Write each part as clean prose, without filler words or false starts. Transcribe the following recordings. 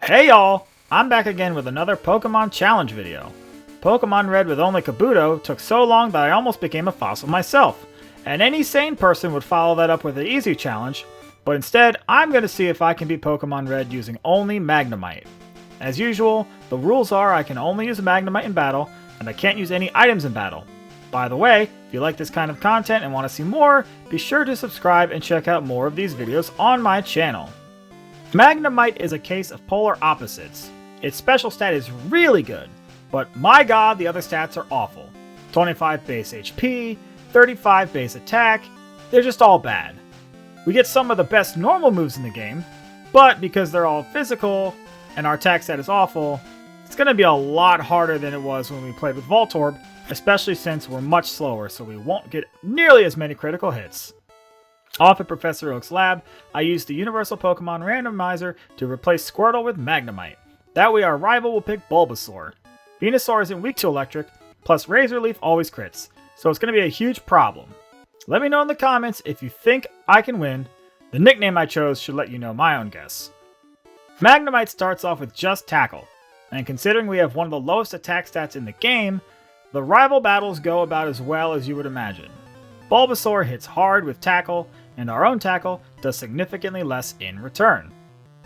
Hey y'all! I'm back again with another Pokemon Challenge video. Pokemon Red with only Kabuto took so long that I almost became a fossil myself, and any sane person would follow that up with an easy challenge, but instead I'm going to see if I can beat Pokemon Red using only Magnemite. As usual, the rules are I can only use Magnemite in battle, and I can't use any items in battle. By the way, if you like this kind of content and want to see more, be sure to subscribe and check out more of these videos on my channel. Magnumite is a case of polar opposites. Its special stat is really good, but my god, the other stats are awful. 25 base HP, 35 base attack, they're just all bad. We get some of the best normal moves in the game, but because they're all physical and our attack stat is awful, it's going to be a lot harder than it was when we played with Voltorb, especially since we're much slower, so we won't get nearly as many critical hits. Off at Professor Oak's lab, I used the Universal Pokemon Randomizer to replace Squirtle with Magnemite. That way our rival will pick Bulbasaur. Venusaur isn't weak to electric, plus Razor Leaf always crits, so it's going to be a huge problem. Let me know in the comments if you think I can win. The nickname I chose should let you know my own guess. Magnemite starts off with just Tackle, and considering we have one of the lowest attack stats in the game, the rival battles go about as well as you would imagine. Bulbasaur hits hard with Tackle, and our own Tackle does significantly less in return.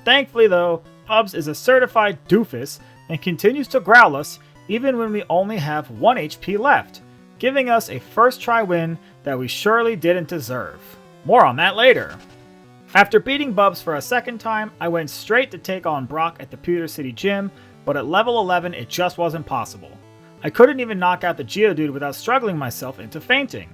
Thankfully though, Bubs is a certified doofus and continues to growl us even when we only have 1 HP left, giving us a first try win that we surely didn't deserve. More on that later. After beating Bubs for a second time, I went straight to take on Brock at the Pewter City Gym, but at level 11 it just wasn't possible. I couldn't even knock out the Geodude without struggling myself into fainting.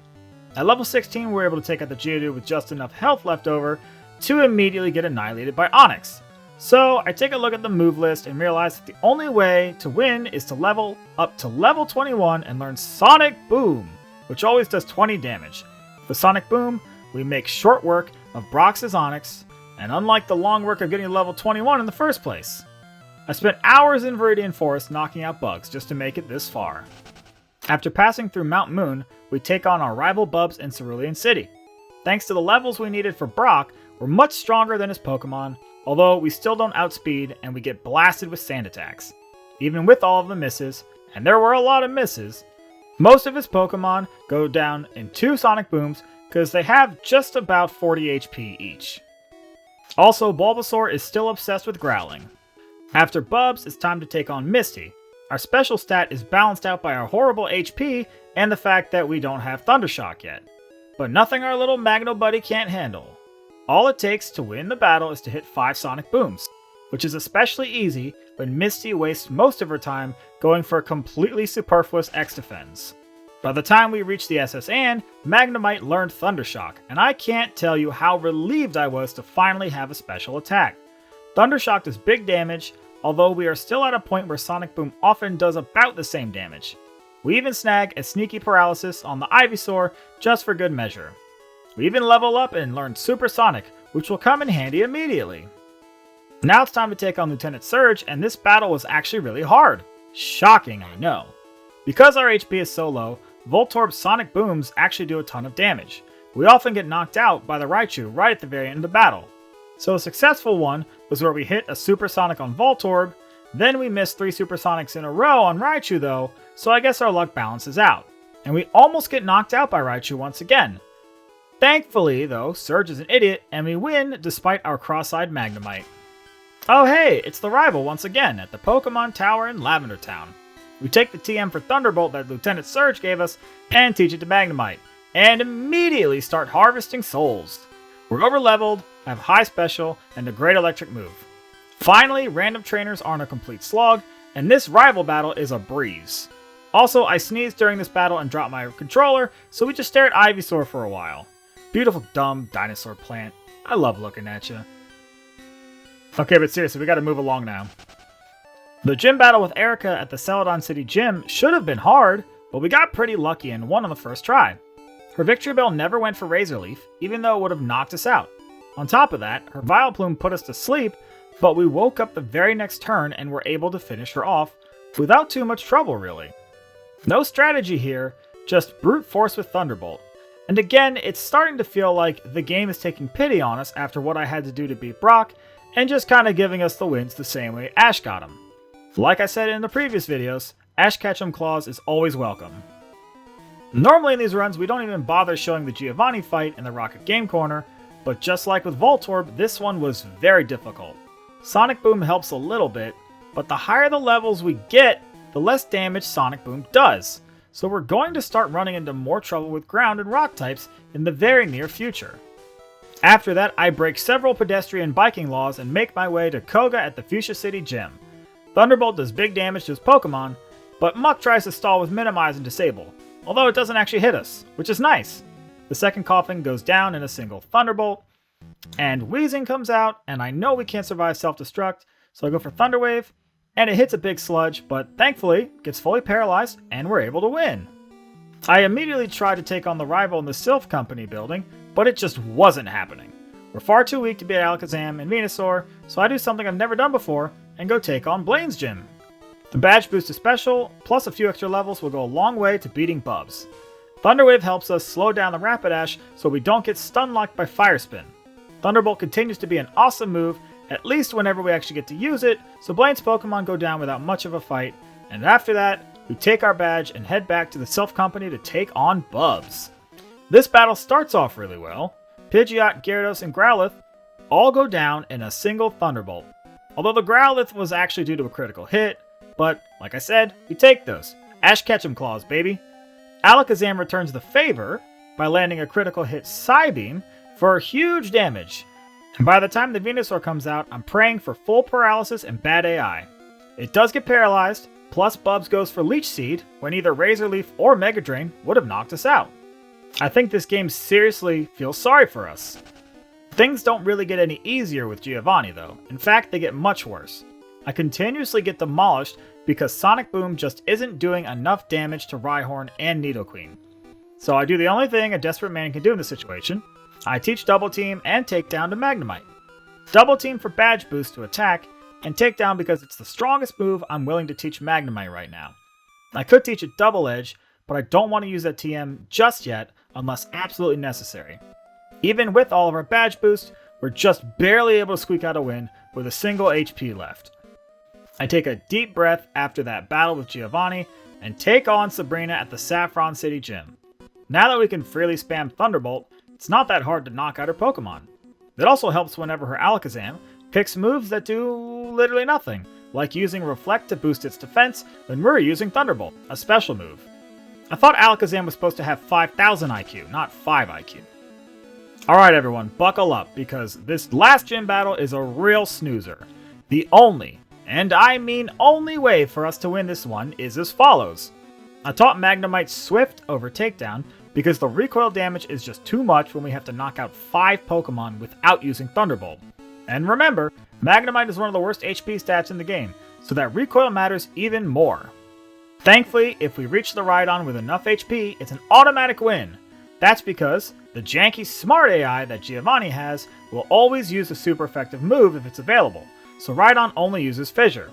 At level 16, we were able to take out the Geodude with just enough health left over to immediately get annihilated by Onix. So I take a look at the move list and realize that the only way to win is to level up to level 21 and learn Sonic Boom, which always does 20 damage. With Sonic Boom, we make short work of Brock's Onix, and unlike the long work of getting to level 21 in the first place. I spent hours in Viridian Forest knocking out bugs just to make it this far. After passing through Mount Moon, we take on our rival Bubs in Cerulean City. Thanks to the levels we needed for Brock, we're much stronger than his Pokemon, although we still don't outspeed and we get blasted with sand attacks. Even with all of the misses, and there were a lot of misses, most of his Pokemon go down in 2 Sonic Booms because they have just about 40 HP each. Also, Bulbasaur is still obsessed with growling. After Bubs, it's time to take on Misty. Our special stat is balanced out by our horrible HP and the fact that we don't have Thundershock yet. But nothing our little Magno buddy can't handle. All it takes to win the battle is to hit 5 Sonic Booms, which is especially easy when Misty wastes most of her time going for completely superfluous X-Defense. By the time we reached the SS Anne, Magnemite learned Thundershock, and I can't tell you how relieved I was to finally have a special attack. Thundershock does big damage, although we are still at a point where Sonic Boom often does about the same damage. We even snag a sneaky paralysis on the Ivysaur just for good measure. We even level up and learn Supersonic, which will come in handy immediately. Now it's time to take on Lieutenant Surge, and this battle was actually really hard. Shocking, I know. Because our HP is so low, Voltorb's Sonic Booms actually do a ton of damage. We often get knocked out by the Raichu right at the very end of the battle. So a successful one was where we hit a Supersonic on Voltorb, then we missed 3 Supersonics in a row on Raichu though, so I guess our luck balances out. And we almost get knocked out by Raichu once again. Thankfully though, Surge is an idiot and we win despite our cross-eyed Magnemite. Oh hey, it's the rival once again at the Pokemon Tower in Lavender Town. We take the TM for Thunderbolt that Lieutenant Surge gave us and teach it to Magnemite, and immediately start harvesting souls. We're over-leveled, have high special, and a great electric move. Finally, random trainers aren't a complete slog, and this rival battle is a breeze. Also, I sneezed during this battle and dropped my controller, so we just stare at Ivysaur for a while. Beautiful dumb dinosaur plant. I love looking at you. Okay, but seriously, we gotta move along now. The gym battle with Erica at the Celadon City Gym should have been hard, but we got pretty lucky and won on the first try. Her Victory Bell never went for Razor Leaf, even though it would have knocked us out. On top of that, her Vileplume put us to sleep, but we woke up the very next turn and were able to finish her off without too much trouble really. No strategy here, just brute force with Thunderbolt. And again, it's starting to feel like the game is taking pity on us after what I had to do to beat Brock, and just kinda giving us the wins the same way Ash got them. Like I said in the previous videos, Ash Ketchum Claws is always welcome. Normally in these runs we don't even bother showing the Giovanni fight in the Rocket Game Corner, but just like with Voltorb, this one was very difficult. Sonic Boom helps a little bit, but the higher the levels we get, the less damage Sonic Boom does. So we're going to start running into more trouble with ground and rock types in the very near future. After that, I break several pedestrian biking laws and make my way to Koga at the Fuchsia City Gym. Thunderbolt does big damage to his Pokemon, but Muck tries to stall with Minimize and Disable, although it doesn't actually hit us, which is nice. The second Coughing goes down in a single Thunderbolt, and Wheezing comes out, and I know we can't survive Self-Destruct, so I go for Thunder Wave, and it hits a big sludge, but thankfully gets fully paralyzed, and we're able to win. I immediately try to take on the rival in the Sylph Company building, but it just wasn't happening. We're far too weak to beat Alakazam and Venusaur, so I do something I've never done before, and go take on Blaine's gym. The badge boost is special, plus a few extra levels will go a long way to beating Bubs. Thunder Wave helps us slow down the Rapidash so we don't get stun locked by Fire Spin. Thunderbolt continues to be an awesome move, at least whenever we actually get to use it, so Blaine's Pokemon go down without much of a fight, and after that, we take our badge and head back to the Sylph Company to take on Bubs. This battle starts off really well. Pidgeot, Gyarados, and Growlithe all go down in a single Thunderbolt. Although the Growlithe was actually due to a critical hit, but like I said, we take those. Ash Ketchum Claws, baby. Alakazam returns the favor by landing a critical hit Psybeam for huge damage. And by the time the Venusaur comes out, I'm praying for full paralysis and bad AI. It does get paralyzed, plus Bubs goes for Leech Seed when either Razor Leaf or Mega Drain would have knocked us out. I think this game seriously feels sorry for us. Things don't really get any easier with Giovanni though. In fact, they get much worse. I continuously get demolished because Sonic Boom just isn't doing enough damage to Rhyhorn and Nidoqueen. So I do the only thing a desperate man can do in this situation. I teach Double Team and Takedown to Magnemite. Double Team for badge boost to attack, and Takedown because it's the strongest move I'm willing to teach Magnemite right now. I could teach it Double Edge, but I don't want to use that TM just yet unless absolutely necessary. Even with all of our badge boost, we're just barely able to squeak out a win with a single HP left. I take a deep breath after that battle with Giovanni and take on Sabrina at the Saffron City Gym. Now that we can freely spam Thunderbolt, it's not that hard to knock out her Pokemon. It also helps whenever her Alakazam picks moves that do literally nothing, like using Reflect to boost its defense when we're using Thunderbolt, a special move. I thought Alakazam was supposed to have 5,000 IQ, not 5 IQ. Alright everyone, buckle up, because this last gym battle is a real snoozer. The only, and I mean only way for us to win this one is as follows. I taught Magnemite Swift over Takedown, because the recoil damage is just too much when we have to knock out 5 Pokemon without using Thunderbolt. And remember, Magnemite is one of the worst HP stats in the game, so that recoil matters even more. Thankfully, if we reach the Rhydon with enough HP, it's an automatic win. That's because the janky smart AI that Giovanni has will always use a super effective move if it's available, so Rhydon only uses Fissure.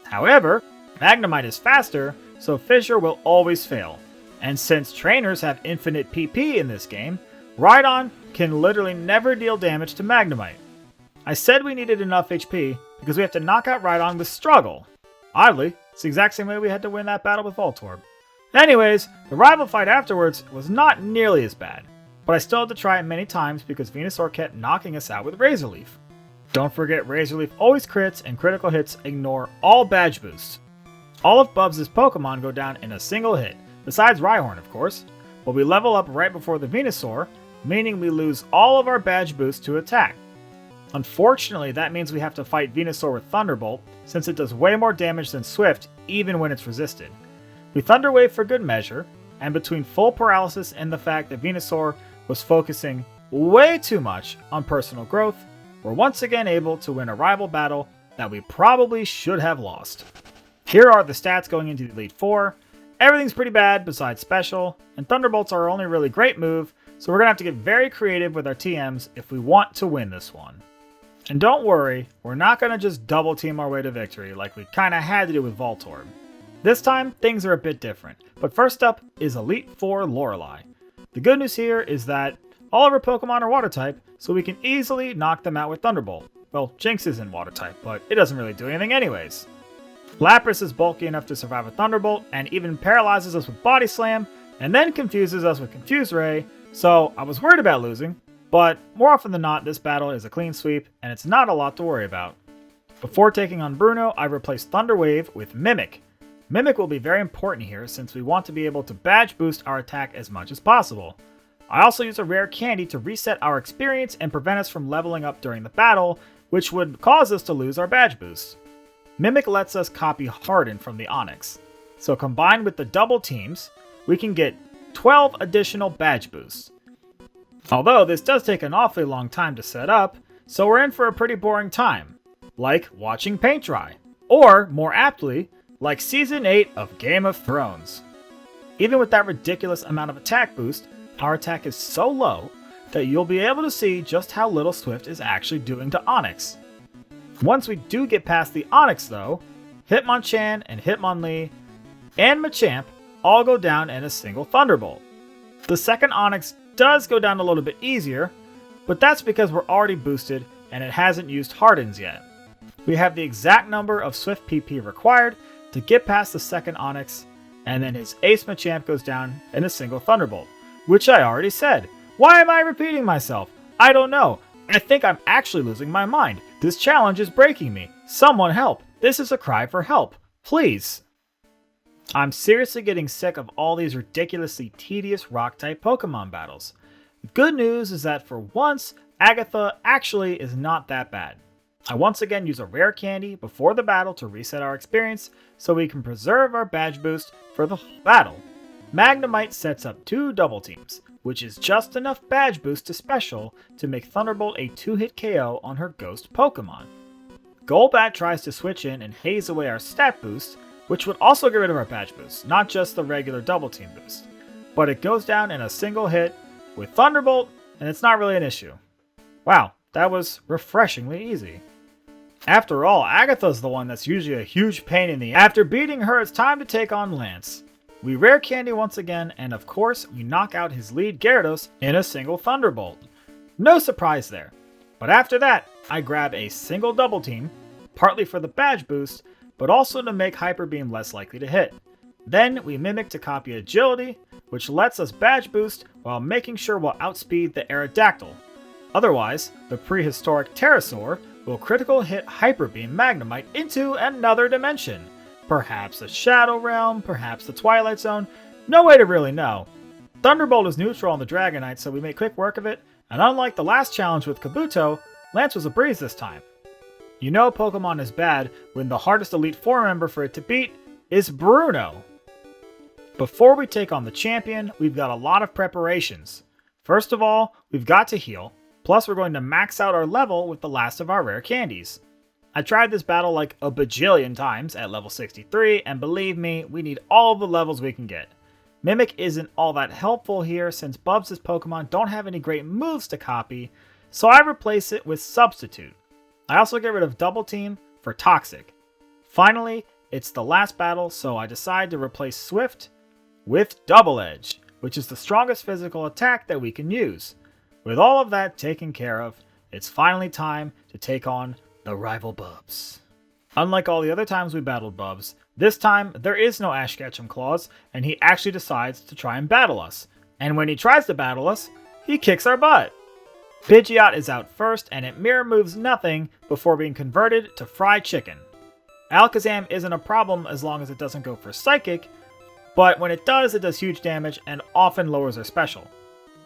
However, Magnemite is faster, so Fissure will always fail. And since trainers have infinite PP in this game, Rhydon can literally never deal damage to Magnemite. I said we needed enough HP because we have to knock out Rhydon with Struggle. Oddly, it's the exact same way we had to win that battle with Voltorb. Anyways, the rival fight afterwards was not nearly as bad, but I still had to try it many times because Venusaur kept knocking us out with Razor Leaf. Don't forget Razor Leaf always crits and critical hits ignore all badge boosts. All of Bubs' Pokemon go down in a single hit, besides Rhyhorn of course, but we level up right before the Venusaur, meaning we lose all of our badge boosts to attack. Unfortunately, that means we have to fight Venusaur with Thunderbolt, since it does way more damage than Swift even when it's resisted. We Thunder Wave for good measure, and between full paralysis and the fact that Venusaur was focusing way too much on personal growth, we're once again able to win a rival battle that we probably should have lost. Here are the stats going into the Elite Four. Everything's pretty bad besides Special, and Thunderbolt's our only really great move, so we're going to have to get very creative with our TMs if we want to win this one. And don't worry, we're not going to just double team our way to victory like we kinda had to do with Voltorb. This time, things are a bit different, but first up is Elite Four Lorelei. The good news here is that all of our Pokemon are Water type, so we can easily knock them out with Thunderbolt. Well, Jinx isn't water type, but it doesn't really do anything anyways. Lapras is bulky enough to survive a Thunderbolt and even paralyzes us with Body Slam and then confuses us with Confuse Ray, so I was worried about losing, but more often than not this battle is a clean sweep and it's not a lot to worry about. Before taking on Bruno, I replaced Thunder Wave with Mimic. Mimic will be very important here since we want to be able to badge boost our attack as much as possible. I also use a rare candy to reset our experience and prevent us from leveling up during the battle, which would cause us to lose our badge boost. Mimic lets us copy Harden from the Onix, so combined with the double teams, we can get 12 additional badge boosts. Although this does take an awfully long time to set up, so we're in for a pretty boring time, like watching paint dry, or more aptly, like Season 8 of Game of Thrones. Even with that ridiculous amount of attack boost, our attack is so low that you'll be able to see just how little Swift is actually doing to Onix. Once we do get past the Onix though, Hitmonchan and Hitmonlee and Machamp all go down in a single Thunderbolt. The second Onix does go down a little bit easier, but that's because we're already boosted and it hasn't used Hardens yet. We have the exact number of Swift PP required to get past the second Onix, and then his Ace Machamp goes down in a single Thunderbolt, which I already said. Why am I repeating myself? I don't know. I think I'm actually losing my mind. This challenge is breaking me. Someone help. This is a cry for help. Please. I'm seriously getting sick of all these ridiculously tedious Rock-type Pokemon battles. The good news is that for once, Agatha actually is not that bad. I once again use a rare candy before the battle to reset our experience so we can preserve our badge boost for the whole battle. Magnemite sets up 2 double teams, which is just enough badge boost to special to make Thunderbolt a 2-hit KO on her ghost Pokemon. Golbat tries to switch in and haze away our stat boost, which would also get rid of our badge boost, not just the regular double team boost. But it goes down in a single hit with Thunderbolt, and it's not really an issue. Wow, that was refreshingly easy. After all, Agatha's the one that's usually a huge pain in the ass. After beating her, it's time to take on Lance. We rare candy once again, and of course, we knock out his lead Gyarados in a single Thunderbolt. No surprise there. But after that, I grab a single double team, partly for the badge boost, but also to make Hyper Beam less likely to hit. Then we Mimic to copy Agility, which lets us badge boost while making sure we'll outspeed the Aerodactyl. Otherwise, the prehistoric Pterosaur will critical hit Hyper Beam Magnemite into another dimension. Perhaps the Shadow Realm, perhaps the Twilight Zone, no way to really know. Thunderbolt is neutral on the Dragonite, so we made quick work of it, and unlike the last challenge with Kabuto, Lance was a breeze this time. You know Pokemon is bad when the hardest Elite Four member for it to beat is Bruno. Before we take on the champion, we've got a lot of preparations. First of all, we've got to heal, plus we're going to max out our level with the last of our rare candies. I tried this battle like a bajillion times at level 63, and believe me, we need all of the levels we can get. Mimic isn't all that helpful here since Bubs' Pokemon don't have any great moves to copy, so I replace it with Substitute. I also get rid of Double Team for Toxic. Finally, it's the last battle, so I decide to replace Swift with Double Edge, which is the strongest physical attack that we can use. With all of that taken care of, it's finally time to take on the rival Bubs. Unlike all the other times we battled Bubs, this time there is no Ash Ketchum Claws, and he actually decides to try and battle us. And when he tries to battle us, he kicks our butt. Pidgeot is out first, and it mirror moves nothing before being converted to fried chicken. Alakazam isn't a problem as long as it doesn't go for Psychic, but when it does huge damage and often lowers our special.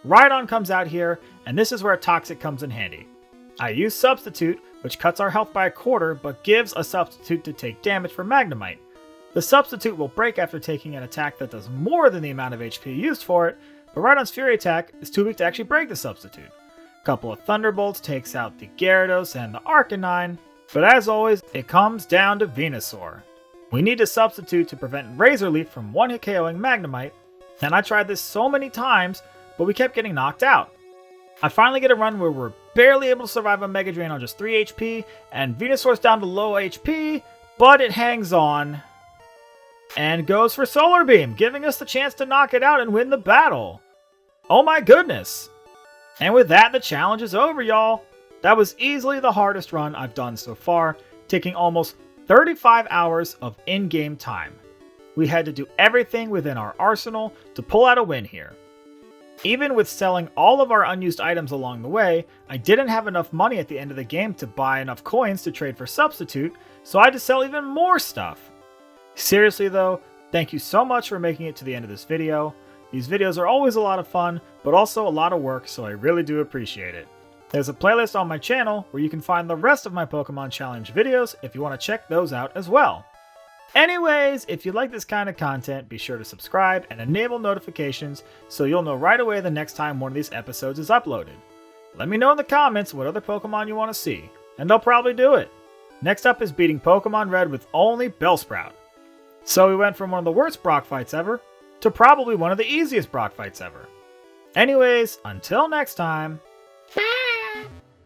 Rhydon comes out here, and this is where Toxic comes in handy. I use Substitute, which cuts our health by a quarter, but gives a substitute to take damage from Magnemite. The substitute will break after taking an attack that does more than the amount of HP used for it, but Rhydon's Fury attack is too weak to actually break the substitute. A couple of Thunderbolts takes out the Gyarados and the Arcanine, but as always, it comes down to Venusaur. We need a substitute to prevent Razor Leaf from one-hit KOing Magnemite, and I tried this so many times, but we kept getting knocked out. I finally get a run where we're barely able to survive a Mega Drain on just 3 HP, and Venusaur's down to low HP, but it hangs on and goes for Solar Beam, giving us the chance to knock it out and win the battle. Oh my goodness! And with that, the challenge is over, y'all. That was easily the hardest run I've done so far, taking almost 35 hours of in-game time. We had to do everything within our arsenal to pull out a win here. Even with selling all of our unused items along the way, I didn't have enough money at the end of the game to buy enough coins to trade for Substitute, so I had to sell even more stuff. Seriously though, thank you so much for making it to the end of this video. These videos are always a lot of fun, but also a lot of work, so I really do appreciate it. There's a playlist on my channel where you can find the rest of my Pokemon Challenge videos if you want to check those out as well. Anyways, if you like this kind of content, be sure to subscribe and enable notifications so you'll know right away the next time one of these episodes is uploaded. Let me know in the comments what other Pokemon you want to see, and I'll probably do it. Next up is beating Pokemon Red with only Bellsprout. So we went from one of the worst Brock fights ever to probably one of the easiest Brock fights ever. Anyways, until next time.